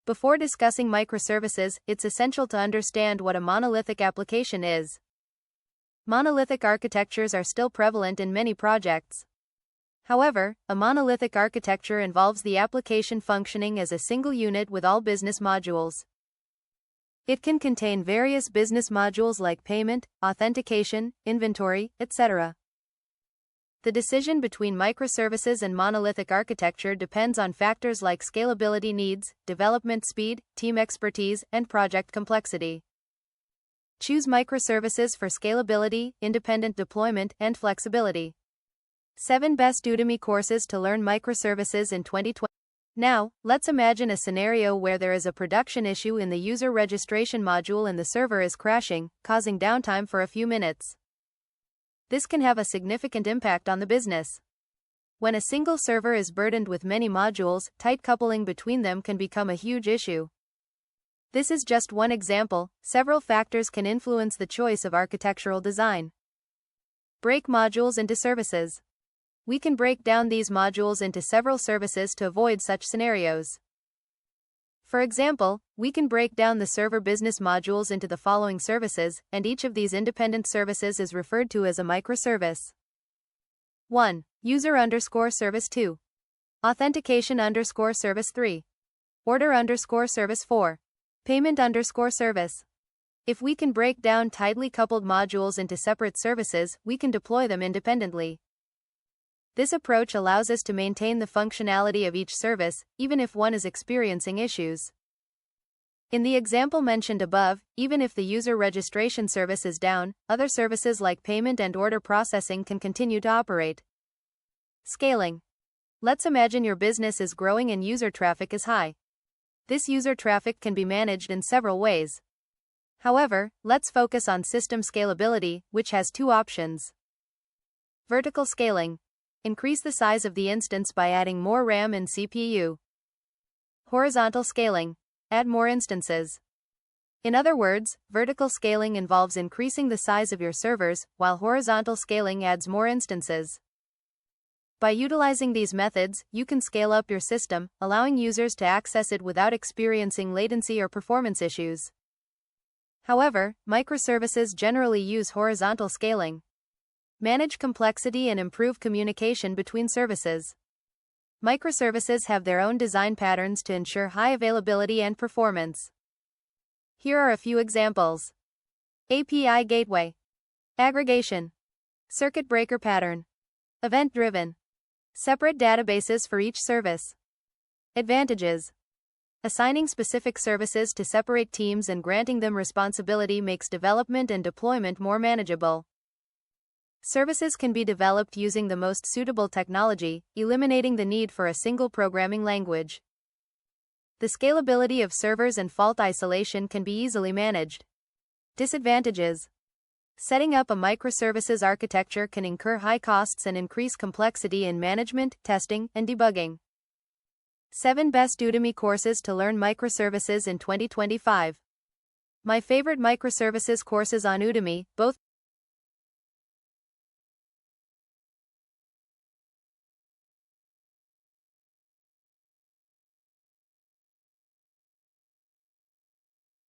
Before discussing microservices, it's essential to understand what a monolithic application is. Monolithic architectures are still prevalent in many projects. However, a monolithic architecture involves the application functioning as a single unit with all business modules. It can contain various business modules like payment, authentication, inventory, etc. The decision between microservices and monolithic architecture depends on factors like scalability needs, development speed, team expertise, and project complexity. Choose microservices for scalability, independent deployment, and flexibility. 7 Best Udemy Courses to Learn Microservices in 2020. Now, let's imagine a scenario where there is a production issue in the user registration module and the server is crashing, causing downtime for a few minutes. This can have a significant impact on the business. When a single server is burdened with many modules, tight coupling between them can become a huge issue. This is just one example. Several factors can influence the choice of architectural design. Break modules into services. We can break down these modules into several services to avoid such scenarios. For example, we can break down the server business modules into the following services, and each of these independent services is referred to as a microservice. 1. User_service 2. Authentication_service 3. Order_service 4. Payment_service. If we can break down tightly coupled modules into separate services, we can deploy them independently. This approach allows us to maintain the functionality of each service, even if one is experiencing issues. In the example mentioned above, even if the user registration service is down, other services like payment and order processing can continue to operate. Scaling. Let's imagine your business is growing and user traffic is high. This user traffic can be managed in several ways. However, let's focus on system scalability, which has 2 options. Vertical scaling. Increase the size of the instance by adding more RAM and CPU. Horizontal scaling. Add more instances. In other words, vertical scaling involves increasing the size of your servers, while horizontal scaling adds more instances. By utilizing these methods, you can scale up your system, allowing users to access it without experiencing latency or performance issues. However, microservices generally use horizontal scaling. Manage complexity and improve communication between services. Microservices have their own design patterns to ensure high availability and performance. Here are a few examples. API gateway. Aggregation. Circuit breaker pattern. Event-driven. Separate databases for each service. Advantages. Assigning specific services to separate teams and granting them responsibility makes development and deployment more manageable. Services can be developed using the most suitable technology, eliminating the need for a single programming language. The scalability of servers and fault isolation can be easily managed. Disadvantages. Setting up a microservices architecture can incur high costs and increase complexity in management, testing, and debugging. 7 Best Udemy Courses to Learn Microservices in 2025. My favorite microservices courses on Udemy, both